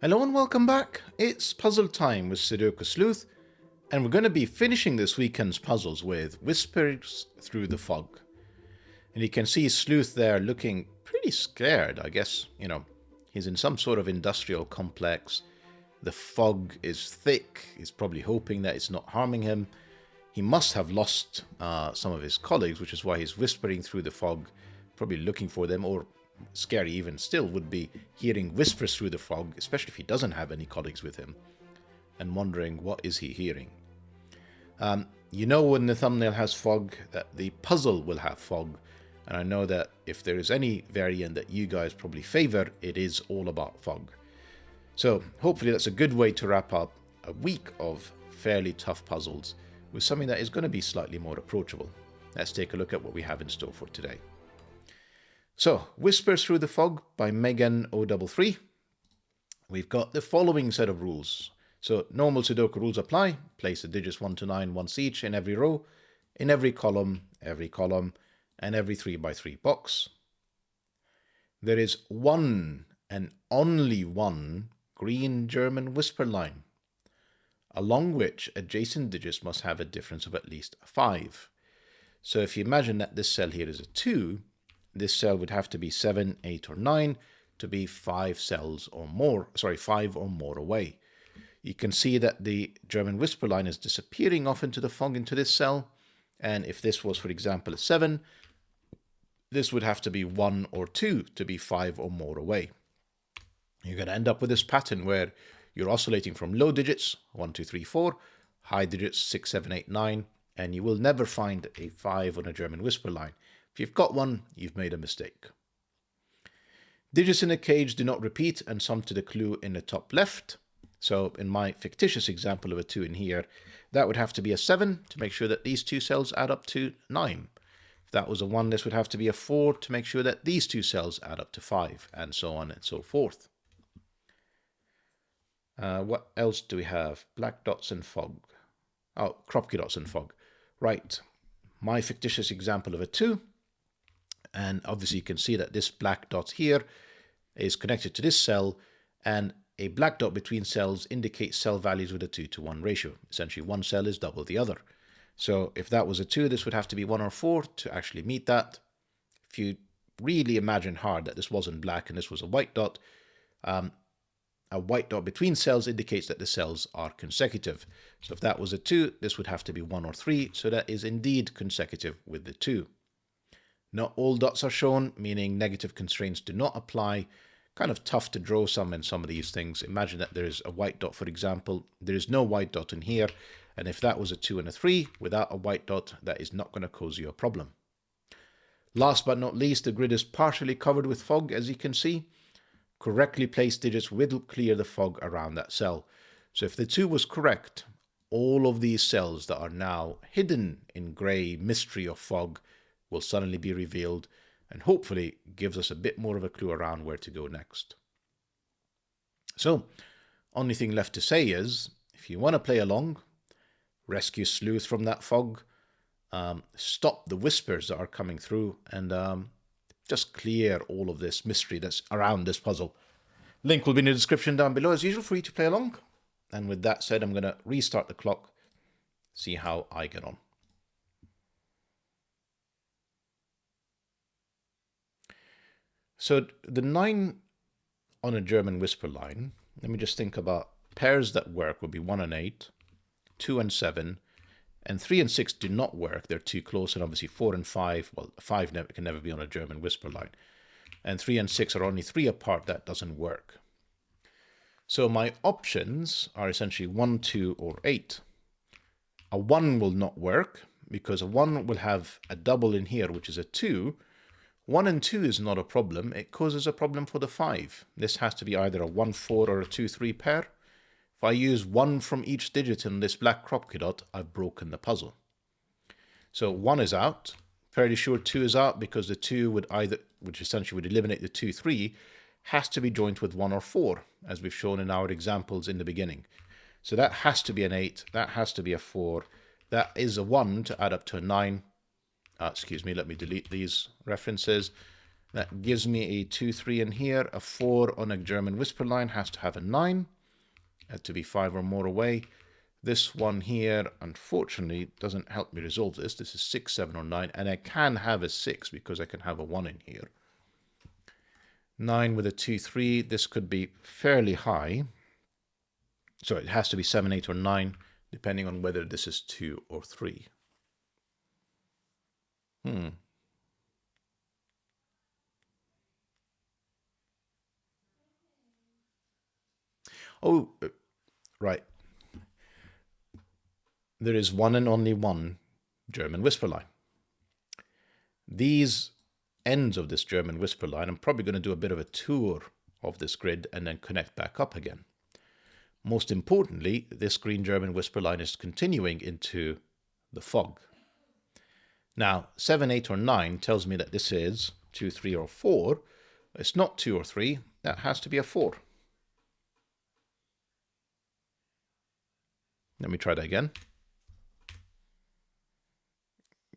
Hello and welcome back. It's puzzle time with Sudoku Sleuth, and we're going to be finishing this weekend's puzzles with Whispers Through the Fog. And you can see Sleuth there looking pretty scared, I guess. He's in some sort of industrial complex. The fog is thick. He's probably hoping that it's not harming him. He must have lost some of his colleagues, which is why he's whispering through the fog, probably looking for them, or scary even still would be hearing whispers through the fog, especially if he doesn't have any colleagues with him, and wondering what is he hearing. When the thumbnail has fog, that the puzzle will have fog, and I know that if there is any variant that you guys probably favor, it is all about fog. So hopefully that's a good way to wrap up a week of fairly tough puzzles with something that is going to be slightly more approachable. Let's take a look at what we have in store for today. So, Whispers Through the Fog by Megan 033. We've got the following set of rules. So, normal Sudoku rules apply. Place the digits 1 to 9 once each in every row, in every column, and every 3x3 box. There is one and only one green German whisper line, along which adjacent digits must have a difference of at least 5. So if you imagine that this cell here is a 2, this cell would have to be 7, 8, or 9 to be 5 or more away. You can see that the German whisper line is disappearing off into the fog into this cell. And if this was, for example, a 7, this would have to be 1 or 2 to be 5 or more away. You're going to end up with this pattern where you're oscillating from low digits, 1, 2, 3, 4, high digits, 6, 7, 8, 9, and you will never find a 5 on a German whisper line. If you've got one, you've made a mistake. Digits in a cage do not repeat and sum to the clue in the top left. So in my fictitious example of a 2 in here, that would have to be a 7 to make sure that these two cells add up to 9. If that was a 1, this would have to be a 4 to make sure that these two cells add up to 5, and so on and so forth. What else do we have? Black dots and fog. Oh, Kropke dots and fog. Right. My fictitious example of a 2. And obviously you can see that this black dot here is connected to this cell, and a black dot between cells indicates cell values with a 2 to 1 ratio. Essentially one cell is double the other. So if that was a 2, this would have to be 1 or 4 to actually meet that. If you really imagine hard that this wasn't black and this was a white dot between cells indicates that the cells are consecutive. So if that was a 2, this would have to be 1 or 3, so that is indeed consecutive with the 2. Not all dots are shown, meaning negative constraints do not apply. Kind of tough to draw some in some of these things. Imagine that there is a white dot, for example. There is no white dot in here, and if that was a 2 and a 3, without a white dot, that is not going to cause you a problem. Last but not least, the grid is partially covered with fog, as you can see. Correctly placed digits will clear the fog around that cell. So if the 2 was correct, all of these cells that are now hidden in grey mystery of fog will suddenly be revealed, and hopefully gives us a bit more of a clue around where to go next. So, only thing left to say is, if you want to play along, rescue Sleuth from that fog, stop the whispers that are coming through, and just clear all of this mystery that's around this puzzle. Link will be in the description down below as usual for you to play along. And with that said, I'm going to restart the clock, see how I get on. So the 9 on a German whisper line, let me just think about pairs that work would be 1 and 8, 2 and 7, and 3 and 6 do not work. They're too close, and obviously 4 and 5, well, 5 can never be on a German whisper line. And 3 and 6 are only 3 apart. That doesn't work. So my options are essentially 1, 2, or 8. A 1 will not work, because a 1 will have a double in here, which is a 2. 1 and 2 is not a problem. It causes a problem for the 5. This has to be either a 1, 4 or a 2, 3 pair. If I use 1 from each digit in this black Kropke dot, I've broken the puzzle. So 1 is out. Fairly sure 2 is out because the 2 would which essentially would eliminate the 2, 3, has to be joined with 1 or 4, as we've shown in our examples in the beginning. So that has to be an 8. That has to be a 4. That is a 1 to add up to a 9. Excuse me, let me delete these references. That gives me a 2, 3 in here. A 4 on a German whisper line has to have a 9. Had to be 5 or more away. This one here, unfortunately, doesn't help me resolve this. This is 6, 7, or 9. And I can have a 6 because I can have a 1 in here. 9 with a 2, 3. This could be fairly high. So it has to be 7, 8, or 9, depending on whether this is 2 or 3. Oh, right. There is one and only one German whisper line. These ends of this German whisper line, I'm probably going to do a bit of a tour of this grid and then connect back up again. Most importantly, this green German whisper line is continuing into the fog. Now, 7, 8, or 9 tells me that this is 2, 3, or 4. It's not 2 or 3. That has to be a 4. Let me try that again.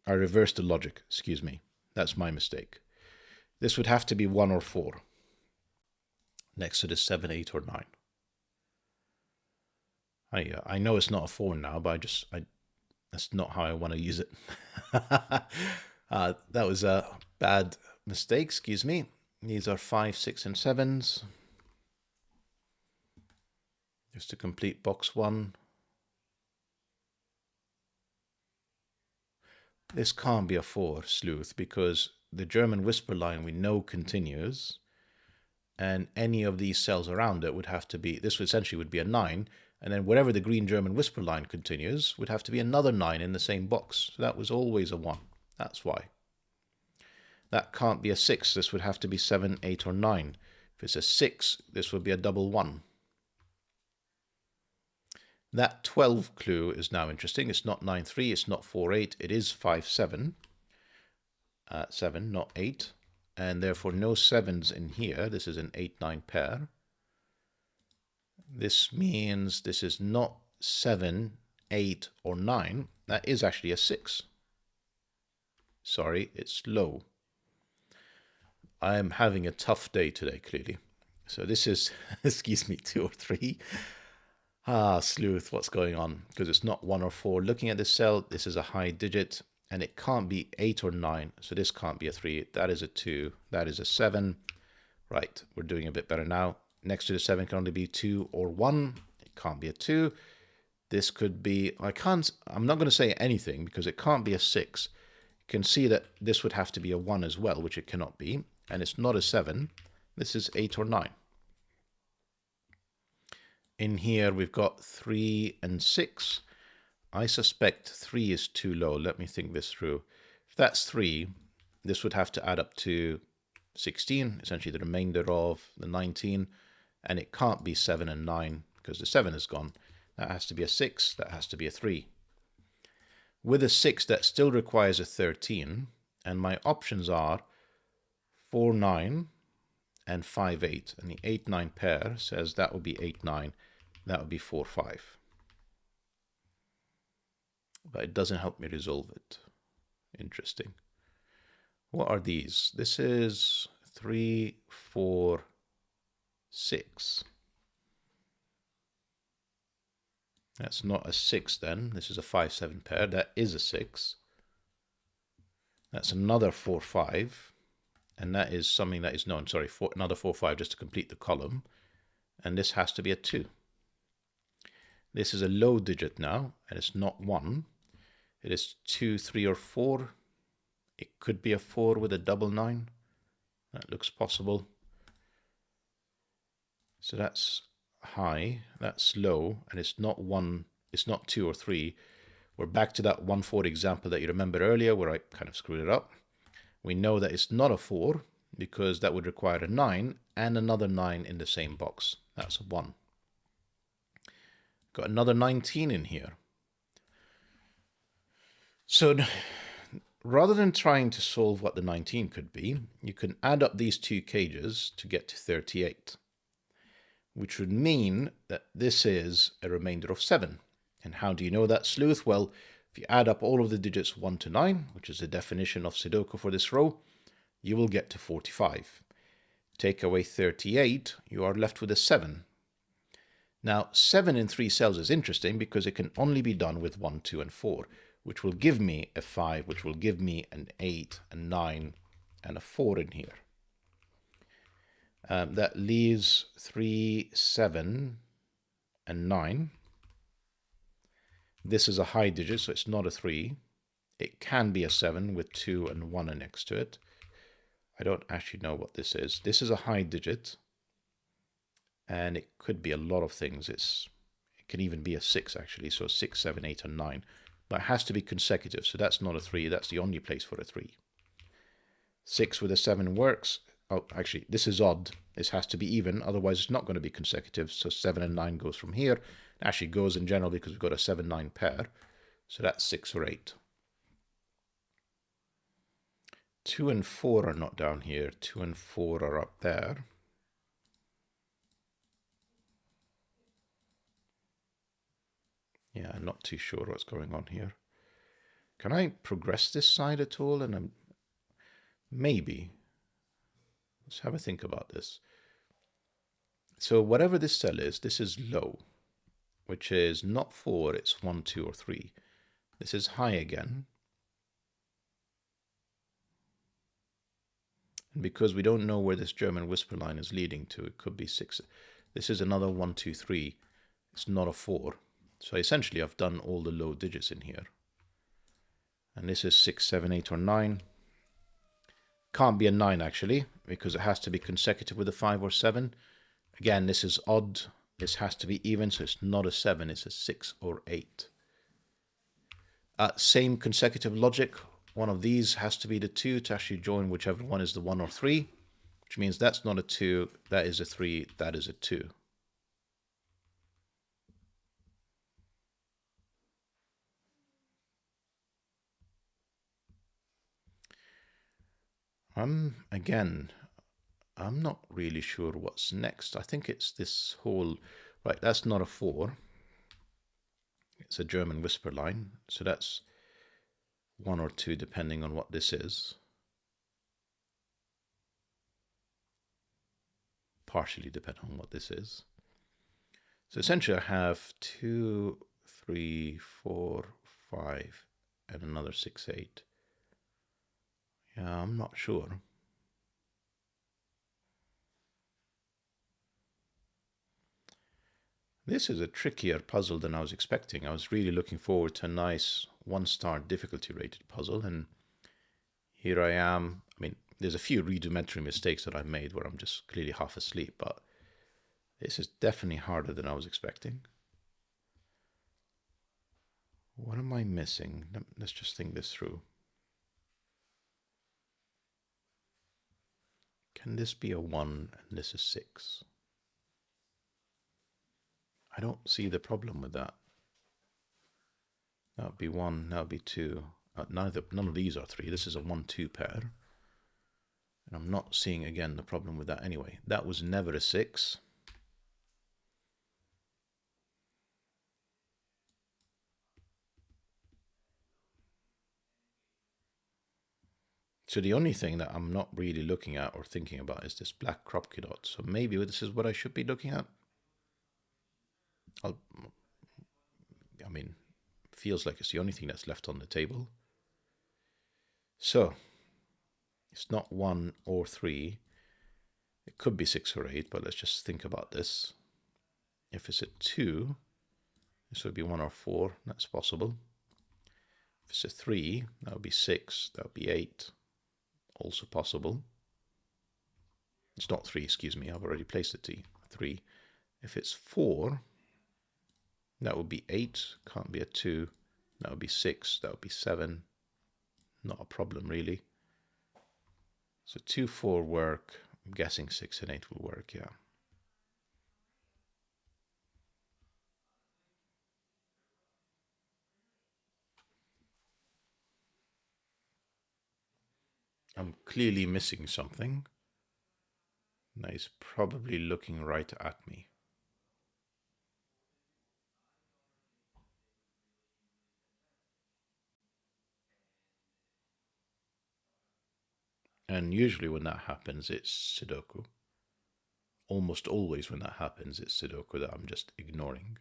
I reversed the logic, excuse me. That's my mistake. This would have to be 1 or 4 next to the 7, 8, or 9. I know it's not a 4 now, but that's not how I want to use it. That was a bad mistake, excuse me. These are 5, 6, and 7s. Just to complete box 1. This can't be a 4, Sleuth, because the German whisper line we know continues, and any of these cells around it would have to be, this essentially would be a 9, and then wherever the green German whisper line continues would have to be another 9 in the same box. So that was always a 1. That's why. That can't be a 6. This would have to be 7, 8, or 9. If it's a 6, this would be a double 1. That 12 clue is now interesting. It's not 9, 3. It's not 4, 8. It is 5, 7. 7, not 8. And therefore no 7s in here. This is an 8, 9 pair. This means this is not 7, 8, or 9. That is actually a 6. Sorry, it's low. I am having a tough day today, clearly. So this is, excuse me, 2 or 3. Sleuth, what's going on? Because it's not 1 or 4. Looking at this cell, this is a high digit, and it can't be 8 or 9. So this can't be a 3. That is a 2. That is a 7. Right, we're doing a bit better now. Next to the 7 can only be 2 or 1. It can't be a 2. This could be, I'm not going to say anything because it can't be a 6. You can see that this would have to be a 1 as well, which it cannot be. And it's not a 7. This is 8 or 9. In here, we've got 3 and 6. I suspect 3 is too low. Let me think this through. If that's 3, this would have to add up to 16, essentially the remainder of the 19. And it can't be 7 and 9 because the 7 is gone. That has to be a 6. That has to be a 3. With a 6, that still requires a 13. And my options are 4, 9 and 5, 8. And the 8, 9 pair says that would be 8, 9. That would be 4, 5. But it doesn't help me resolve it. Interesting. What are these? This is 3, 4, 6. That's not a 6 then. This is a 5, 7 pair. That is a 6. That's another 4, 5. And that is something that is known. Sorry, another 4, 5 just to complete the column. And this has to be a 2. This is a low digit now, and it's not 1. It is 2, 3, or 4. It could be a 4 with a double 9. That looks possible. So that's high, that's low, and it's not 1, it's not 2 or 3. We're back to that 1, 4 example that you remember earlier where I kind of screwed it up. We know that it's not a 4 because that would require a 9 and another 9 in the same box. That's a 1. Got another 19 in here. So rather than trying to solve what the 19 could be, you can add up these two cages to get to 38, which would mean that this is a remainder of 7. And how do you know that, Sleuth? Well, if you add up all of the digits 1 to 9, which is the definition of Sudoku for this row, you will get to 45. Take away 38, you are left with a 7. Now, 7 in 3 cells is interesting because it can only be done with 1, 2, and 4, which will give me a 5, which will give me an 8, a 9, and a 4 in here. That leaves 3, 7, and 9. This is a high digit, so it's not a 3. It can be a 7 with 2 and 1 next to it. I don't actually know what this is. This is a high digit, and it could be a lot of things. It can even be a 6, actually, so 6, 7, 8, and 9. But it has to be consecutive, so that's not a 3. That's the only place for a 3. 6 with a 7 works. Oh, actually, this is odd. This has to be even, otherwise it's not going to be consecutive. So 7 and 9 goes from here. It actually goes in general because we've got a 7-9 pair. So that's 6 or 8. 2 and 4 are not down here. 2 and 4 are up there. Yeah, I'm not too sure what's going on here. Can I progress this side at all? And maybe. Let's have a think about this. So whatever this cell is, this is low, which is not 4, it's 1, 2, or 3. This is high again. And because we don't know where this German whisper line is leading to, it could be 6. This is another 1, 2, 3. It's not a 4. So essentially I've done all the low digits in here. And this is 6, 7, 8, or 9. Can't be a 9 actually, because it has to be consecutive with a 5 or 7. Again, this is odd. This has to be even, so it's not a 7, it's a 6 or 8. Same consecutive logic. One of these has to be the 2 to actually join whichever one is the 1 or 3, which means that's not a 2, that is a 3, that is a 2. Again, I'm not really sure what's next. I think it's this whole, right, that's not a 4. It's a German whisper line, so that's 1 or 2 depending on what this is. Partially depending on what this is. So essentially I have 2, 3, 4, 5, and another 6, 8. Yeah, I'm not sure. This is a trickier puzzle than I was expecting. I was really looking forward to a nice 1-star difficulty rated puzzle, and here I am. I mean, there's a few rudimentary mistakes that I made where I'm just clearly half asleep, but this is definitely harder than I was expecting. What am I missing? Let's just think this through. Can this be a 1 and this is 6? I don't see the problem with that. That would be 1, that would be 2. None of these are 3. This is a 1, 2 pair. And I'm not seeing, again, the problem with that anyway. That was never a 6. So the only thing that I'm not really looking at or thinking about is this black Kropke dot. So maybe this is what I should be looking at. I mean, feels like it's the only thing that's left on the table. So it's not 1 or 3. It could be 6 or 8, but let's just think about this. If it's a 2, this would be 1 or 4. That's possible. If it's a 3, that would be 6. That would be 8. Also possible. It's not 3, excuse me. I've already placed the T. 3. If it's 4, that would be 8. Can't be a 2. That would be 6. That would be 7. Not a problem, really. So 2, 4 work. I'm guessing 6 and 8 will work, yeah. I'm clearly missing something. Now he's probably looking right at me. And usually when that happens, it's Sudoku. Almost always when that happens, it's Sudoku that I'm just ignoring.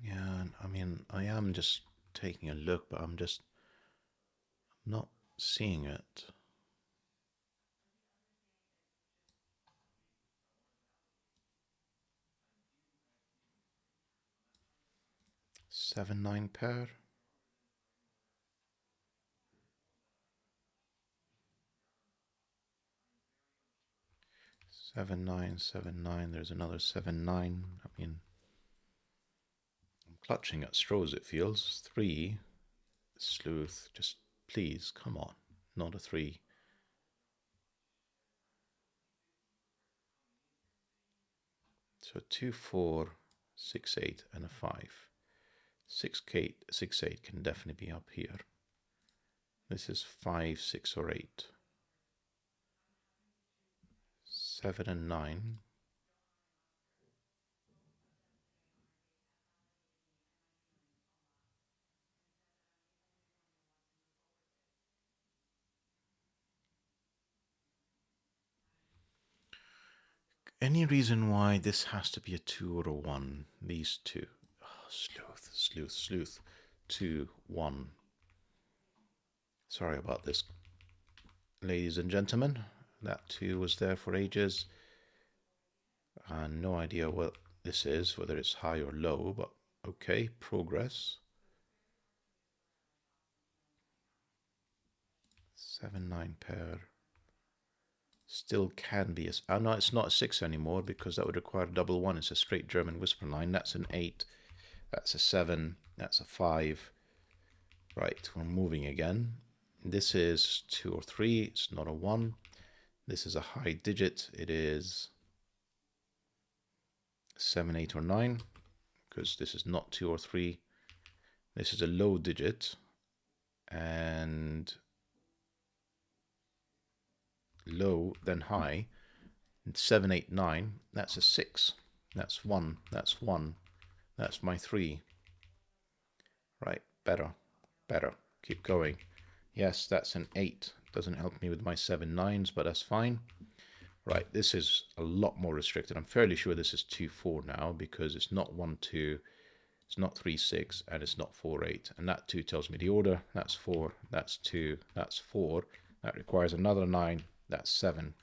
Yeah, I mean, I am just taking a look, but I'm just not seeing it. Seven nine pair. 7 9 7 9. There's another 7 9. I mean, I'm clutching at straws, it feels. 3. Sleuth. Just please, come on. Not a 3. So 2 4 6 8 and a 5. 6 8 6 8 can definitely be up here. This is 5 6 or 8. 7 and 9. Any reason why this has to be a 2 or a 1? These two. Oh, sleuth, sleuth, sleuth. 2 1. Sorry about this, ladies and gentlemen. That 2 was there for ages. No idea what this is, whether it's high or low, but okay, progress. 7 9 pair. Still can be a... Oh, no, it's not a 6 anymore because that would require a double 1. It's a straight German whisper line. That's an 8. That's a 7. That's a 5. Right, we're moving again. This is 2 or 3. It's not a 1. This is a high digit. It is 7, 8, or 9 because this is not 2 or 3. This is a low digit and low, then high. 7, 8, 9. That's a 6. That's 1. That's 1. That's my 3. Right, better. Better. Keep going. Yes, that's an 8. Doesn't help me with my 7 9s, but that's fine. Right, this is a lot more restricted. I'm fairly sure this is 2 4 now because it's not 1 2, it's not 3 6, and it's not 4 8. And that 2 tells me the order. That's 4, that's 2, that's 4. That requires another 9. That's 7.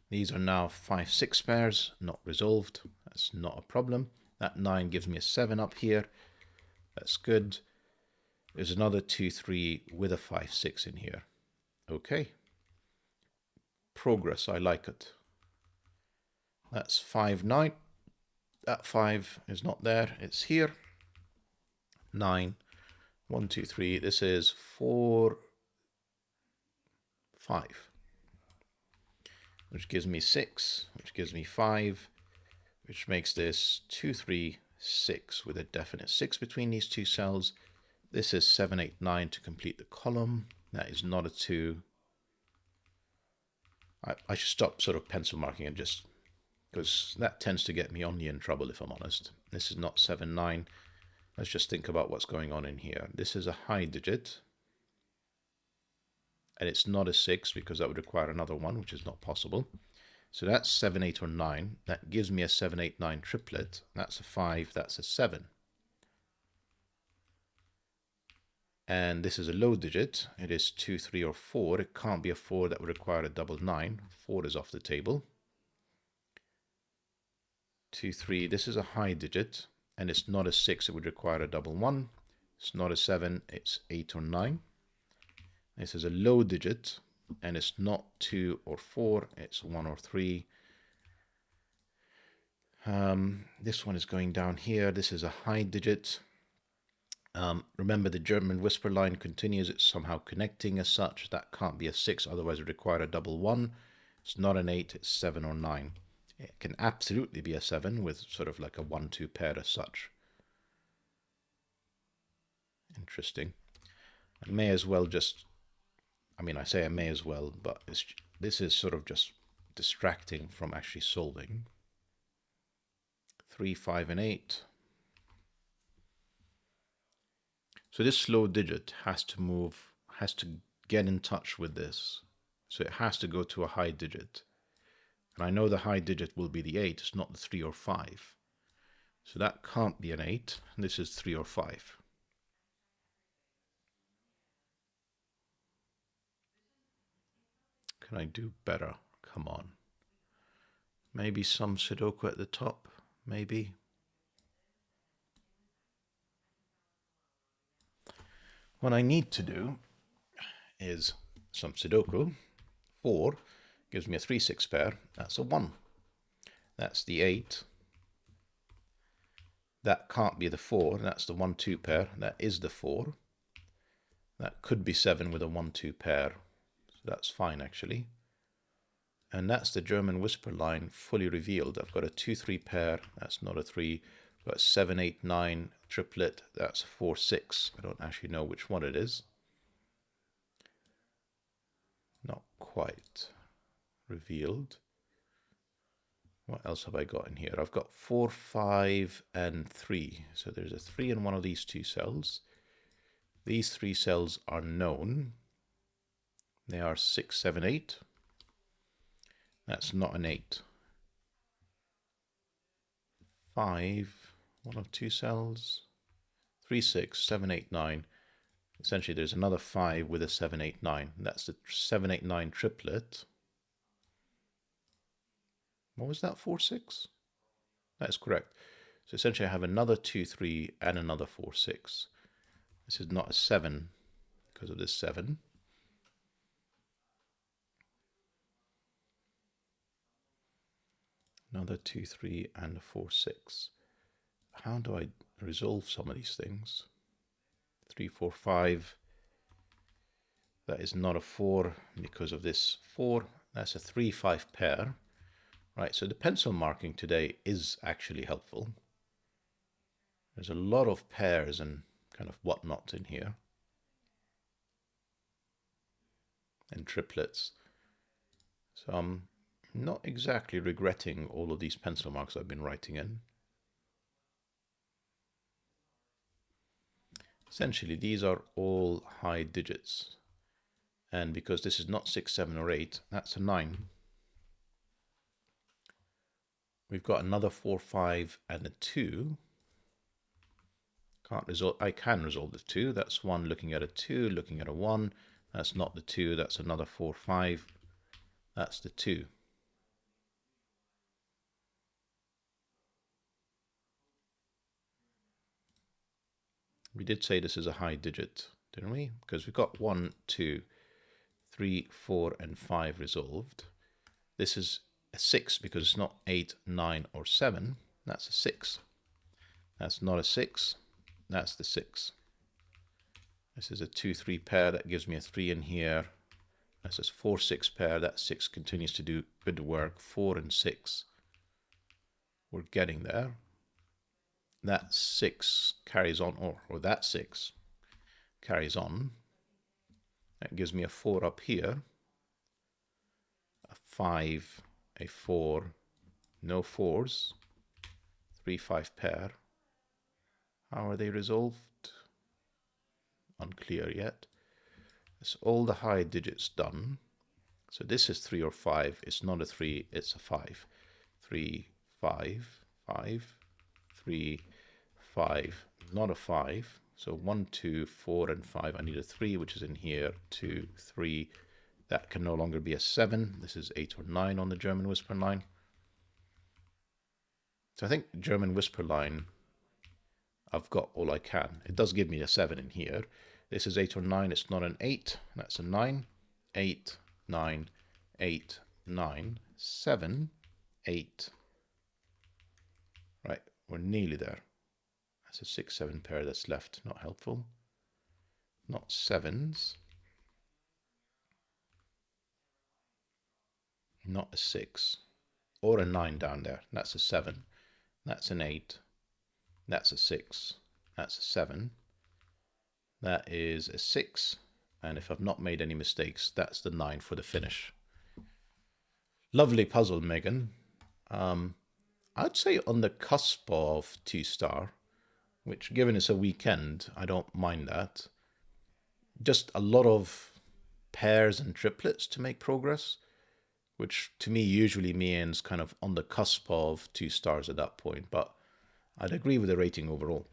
These are now 5 6 pairs, not resolved. That's not a problem. That 9 gives me a 7 up here. That's good. There's another 2 3 with a 5 6 in here. Okay. Progress, I like it. That's 5 9. That 5 is not there, it's here. 9. 1 2 3. This is 4 5. Which gives me 6, which gives me 5, which makes this 2 3 6 with a definite 6 between these two cells. This is 7 8 9 to complete the column. That is not a 2. I should stop sort of pencil marking and just, because that tends to get me only in trouble if I'm honest. This is not 7 9. Let's just think about what's going on in here. This is a high digit. And it's not a 6 because that would require another 1, which is not possible. So that's 7 8 or 9. That gives me a 7 8 9 triplet. That's a 5, that's a 7. And this is a low digit. It is 2 3 or 4. It can't be a 4. That would require a double 9. 4 is off the table. 2 3. This is a high digit. And it's not a 6. It would require a double 1. It's not a 7. It's 8 or 9. This is a low digit. and it's not 2 or 4, it's 1 or 3. This one is going down here. This is a high digit. Remember, the German whisper line continues. It's somehow connecting as such. That can't be a 6, otherwise it would require a double 1. It's not an 8, it's 7 or 9. It can absolutely be a 7 with sort of like a 1-2 pair as such. Interesting. I may as well just, I mean, I say I may as well, but this is sort of just distracting from actually solving. 3, 5, and 8. So this low digit has to move, has to get in touch with this. So it has to go to a high digit. And I know the high digit will be the 8, it's not the 3 or 5. So that can't be an 8, and this is 3 or 5. Can I do better? Come on. Maybe some Sudoku at the top, maybe. What I need to do is some Sudoku. 4 gives me a 3-6 pair. That's a 1. That's the 8. That can't be the 4. That's the 1-2 pair. That is the 4. That could be 7 with a 1-2 pair. So that's fine, actually. And that's the German whisper line fully revealed. I've got a 2-3 pair. That's not a 3. I've got 7, 8, 9 triplet. That's 4, 6. I don't actually know which one it is. Not quite revealed. What else have I got in here? I've got 4, 5, and 3. So there's a 3 in one of these 2 cells. These 3 cells are known. They are 6, 7, 8. That's not an 8. 5, one of 2 cells. 3, 6, 7, 8, 9. Essentially, there's another 5 with a 7, 8, 9. That's the 7, 8, 9 triplet. What was that? 4, 6? That is correct. So essentially, I have another 2, 3, and another 4, 6. This is not a 7 because of this 7. Another 2, 3, and a 4, 6. How do I resolve some of these things? 3, 4, 5. That is not a 4 because of this 4. That's a 3, 5 pair. Right, so the pencil marking today is actually helpful. There's a lot of pairs and kind of whatnot in here. And triplets. So I'm not exactly regretting all of these pencil marks I've been writing in. Essentially, these are all high digits. And because this is not 6, 7, or 8, that's a 9. We've got another 4, 5, and a 2. I can resolve the 2. That's 1 looking at a 2, looking at a 1. That's not the 2. That's another 4, 5. That's the 2. We did say this is a high digit, didn't we? Because we've got 1, 2, 3, 4, and 5 resolved. This is a 6 because it's not 8, 9, or 7. That's a 6. That's not a 6. That's the 6. This is a 2, 3 pair. That gives me a 3 in here. This is 4, 6 pair. That 6 continues to do good work. 4 and 6. We're getting there. That 6 carries on, or that 6 carries on. That gives me a 4 up here. A 5, a 4, no 4s. 3, 5 pair. How are they resolved? Unclear yet. It's all the high digits done. So this is 3 or 5. It's not a 3, it's a 5. 3, 5, 5, 3, 5, not a 5. So 1, 2, 4, and 5. I need a 3, which is in here. 2, 3. That can no longer be a 7. This is 8 or 9 on the German whisper line. So I think German whisper line, I've got all I can. It does give me a 7 in here. This is 8 or 9. It's not an 8. That's a 9. 8, 9, 8, 9, 7, 8. Right, we're nearly there. That's a 6, 7 pair that's left. Not helpful. Not 7s. Not a 6. Or a 9 down there. That's a 7. That's an 8. That's a 6. That's a 7. That is a 6. And if I've not made any mistakes, that's the 9 for the finish. Lovely puzzle, Megan. I'd say on the cusp of 2-star, which given it's a weekend, I don't mind that. Just a lot of pairs and triplets to make progress, which to me usually means kind of on the cusp of 2 stars at that point, but I'd agree with the rating overall.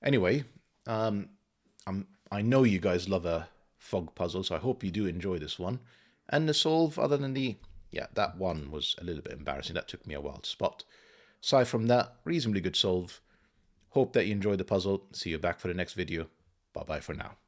Anyway, I know you guys love a fog puzzle, so I hope you do enjoy this one. And the solve, other than that one was a little bit embarrassing. That took me a while to spot. Aside from that, reasonably good solve. Hope that you enjoyed the puzzle. See you back for the next video. Bye-bye for now.